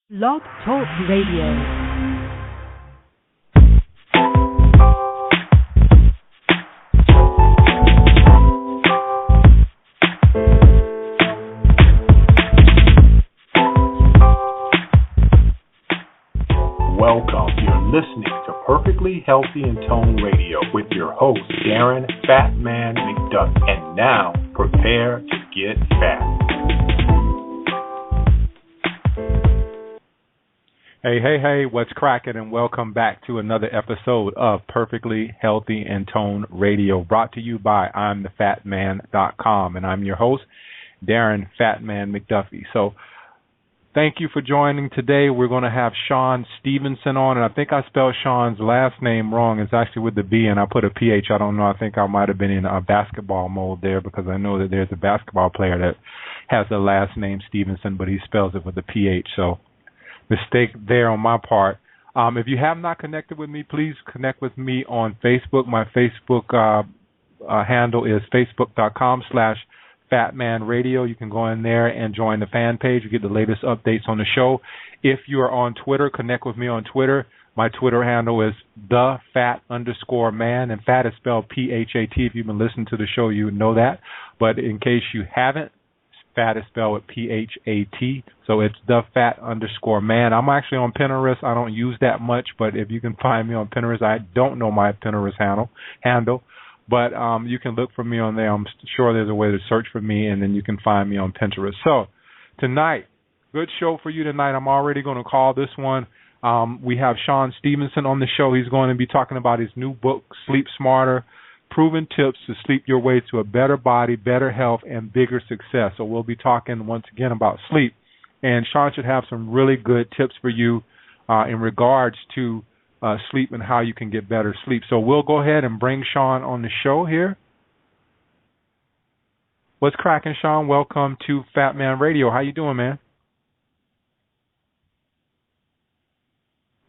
Blog Talk Radio. Welcome. You're listening to Perfectly Healthy and Toned Radio with your host, Darren Fatman McDuffie. And now, prepare to get fat. Hey, what's cracking? And welcome back to another episode of Perfectly Healthy and Toned Radio, brought to you by I'mTheFatMan.com. And I'm your host, Darren Fatman McDuffie. So, thank you for joining today. We're going to have Shawn Stevenson on, and I think I spelled Shawn's last name wrong. It's actually with the B, and I put a PH. I don't know. I think I might have been in a basketball mode there because I know that there's a basketball player that has the last name Stevenson, but he spells it with a PH. So, mistake there on my part. If you have not connected with me, please connect with me on Facebook. My Facebook handle is facebook.com/FatmanRadio. You can go in there and join the fan page. You get the latest updates on the show. If you are on Twitter, connect with me on Twitter. My Twitter handle is @thefat_man, and fat is spelled P-H-A-T. If you've been listening to the show, you would know that. But in case you haven't, fat is spelled with P-H-A-T, so it's @thefat_man. I'm actually on Pinterest. I don't use that much, but if you can find me on Pinterest, I don't know my Pinterest handle. But you can look for me on there. I'm sure there's a way to search for me, and then you can find me on Pinterest. So tonight, good show for you tonight. I'm already going to call this one. We have Shawn Stevenson on the show. He's going to be talking about his new book, Sleep Smarter, Proven Tips to Sleep Your Way to a Better Body, Better Health, and Bigger Success. So we'll be talking once again about sleep. And Shawn should have some really good tips for you in regards to sleep and how you can get better sleep. So we'll go ahead and bring Shawn on the show here. What's cracking, Shawn? Welcome to Fat Man Radio. How you doing, man?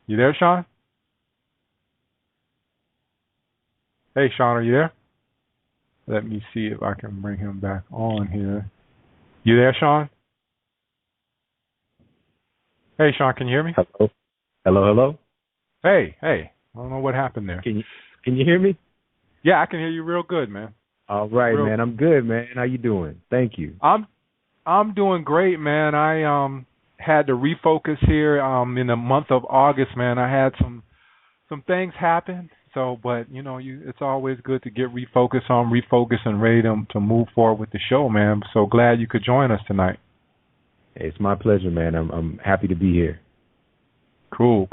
You there, Shawn? Hey, Shawn, are you there? Let me see if I can bring him back on here. You there, Shawn? Hey, Shawn, can you hear me? Hello. Hey. I don't know what happened there. Can you hear me? Yeah, I can hear you real good, man. All right, man. I'm good, man. How you doing? Thank you. I'm doing great, man. I had to refocus here in the month of August, man. I had some things happen. So, but it's always good to get refocused and ready to move forward with the show, man. So glad you could join us tonight. Hey, it's my pleasure, man. I'm happy to be here. Cool.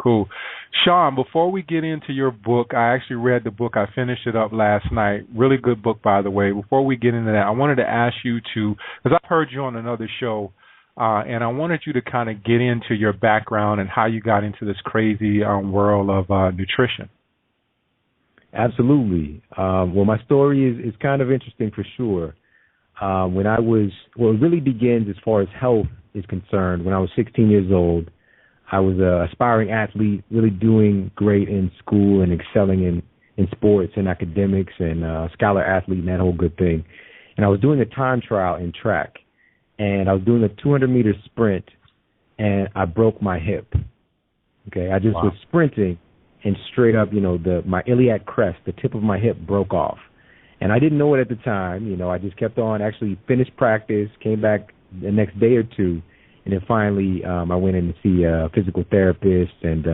Shawn, before we get into your book, I actually read the book. I finished it up last night. Really good book, by the way. Before we get into that, I wanted to ask you because I've heard you on another show, and I wanted you to kind of get into your background and how you got into this crazy world of nutrition. Absolutely. Well, my story is kind of interesting for sure. It really begins as far as health is concerned. When I was 16 years old, I was an aspiring athlete, really doing great in school and excelling in sports and academics and scholar athlete and that whole good thing. And I was doing a time trial in track, and I was doing a 200-meter sprint, and I broke my hip. Okay, I just was sprinting, and straight up, my iliac crest, the tip of my hip broke off. And I didn't know it at the time. I just kept on, actually finished practice, came back the next day or two, and then finally I went in to see a physical therapist and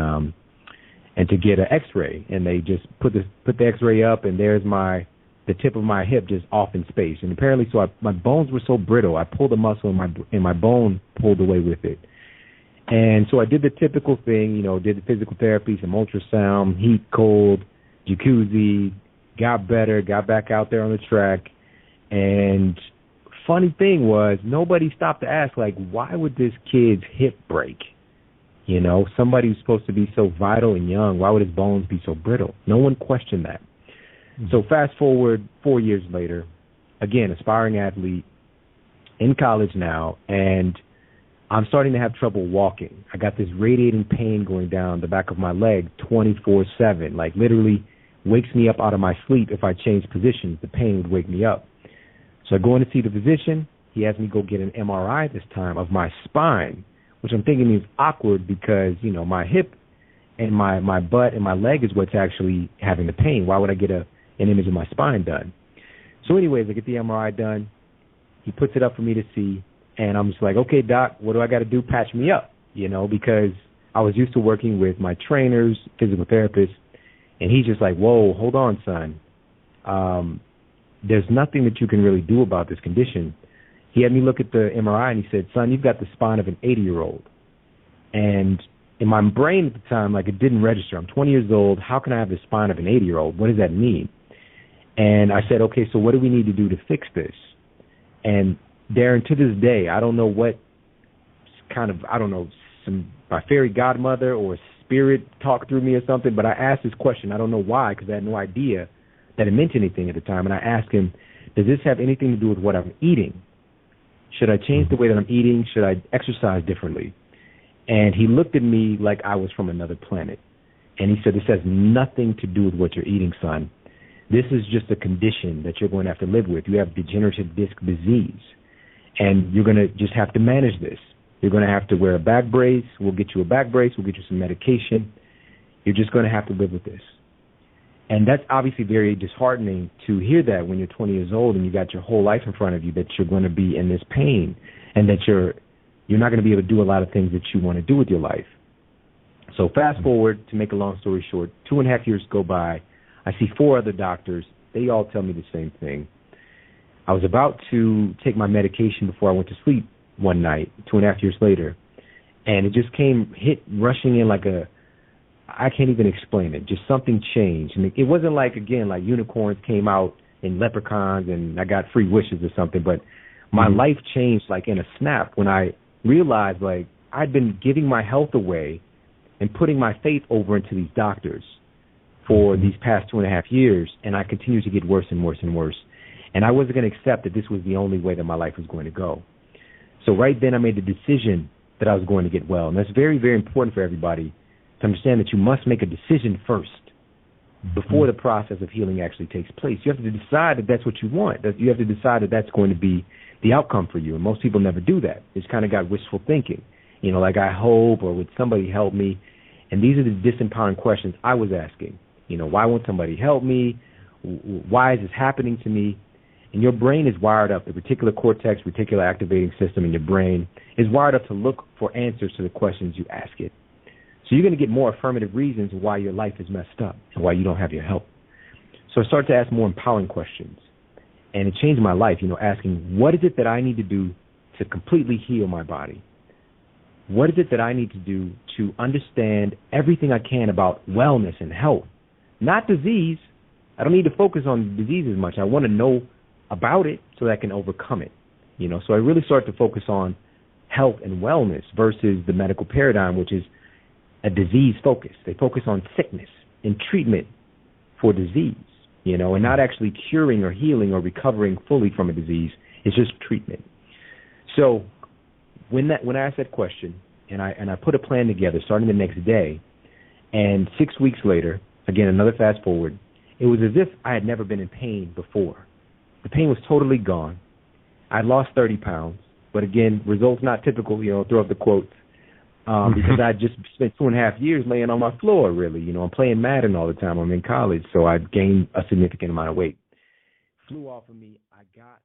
to get an X-ray. And they just put the X-ray up, and there's the tip of my hip just off in space. And apparently, my bones were so brittle, I pulled a muscle and my bone pulled away with it. And so I did the typical thing, did the physical therapy, some ultrasound, heat, cold, jacuzzi, got better, got back out there on the track. And funny thing was, nobody stopped to ask, why would this kid's hip break? Somebody who's supposed to be so vital and young, why would his bones be so brittle? No one questioned that. Mm-hmm. So fast forward 4 years later, again, aspiring athlete, in college now, and I'm starting to have trouble walking. I got this radiating pain going down the back of my leg 24/7, literally wakes me up out of my sleep. If I change positions, the pain would wake me up. So I go in to see the physician. He has me go get an MRI this time of my spine, which I'm thinking is awkward because, my hip and my butt and my leg is what's actually having the pain. Why would I get an image of my spine done? So anyways, I get the MRI done. He puts it up for me to see, and I'm just like, okay, doc, what do I got to do? Patch me up, because I was used to working with my trainers, physical therapists, and he's just like, whoa, hold on, son. There's nothing that you can really do about this condition. He had me look at the MRI, and he said, son, you've got the spine of an 80-year-old. And in my brain at the time, it didn't register. I'm 20 years old. How can I have the spine of an 80-year-old? What does that mean? And I said, okay, so what do we need to do to fix this? And Darren, to this day, I don't know what my fairy godmother or spirit talked through me or something, but I asked this question. I don't know why, because I had no idea that it meant anything at the time. And I asked him, does this have anything to do with what I'm eating? Should I change the way that I'm eating? Should I exercise differently? And he looked at me like I was from another planet. And he said, this has nothing to do with what you're eating, son. This is just a condition that you're going to have to live with. You have degenerative disc disease, and you're going to just have to manage this. You're going to have to wear a back brace. We'll get you a back brace. We'll get you some medication. You're just going to have to live with this. And that's obviously very disheartening to hear that when you're 20 years old and you got your whole life in front of you, that you're going to be in this pain and that you're not going to be able to do a lot of things that you want to do with your life. So fast forward, to make a long story short, 2.5 years go by. I see 4 other doctors. They all tell me the same thing. I was about to take my medication before I went to sleep one night, 2.5 years later, and it just rushing in I can't even explain it. Just something changed. And it wasn't like unicorns came out and leprechauns and I got free wishes or something, but my life changed in a snap when I realized I'd been giving my health away and putting my faith over into these doctors for these past 2.5 years, and I continued to get worse and worse and worse. And I wasn't going to accept that this was the only way that my life was going to go. So right then I made the decision that I was going to get well. And that's very, very important for everybody to understand that you must make a decision first before the process of healing actually takes place. You have to decide that that's what you want. That you have to decide that that's going to be the outcome for you. And most people never do that. It's kind of got wishful thinking. I hope, or would somebody help me? And these are the disempowering questions I was asking. Why won't somebody help me? Why is this happening to me? And your brain is wired up. The reticular cortex, reticular activating system in your brain is wired up to look for answers to the questions you ask it. So you're going to get more affirmative reasons why your life is messed up and why you don't have your help. So I started to ask more empowering questions. And it changed my life, asking, what is it that I need to do to completely heal my body? What is it that I need to do to understand everything I can about wellness and health? Not disease. I don't need to focus on disease as much. I want to know about it so that I can overcome it. So I really started to focus on health and wellness versus the medical paradigm, which is a disease focus. They focus on sickness and treatment for disease, and not actually curing or healing or recovering fully from a disease. It's just treatment. So when I asked that question and I put a plan together starting the next day, and 6 weeks later, again, another fast forward, it was as if I had never been in pain before. The pain was totally gone. I lost 30 pounds, but again, results not typical, throw up the quotes, because I just spent 2.5 years laying on my floor, really. I'm playing Madden all the time. I'm in college, so I gained a significant amount of weight. Flew off of me. I got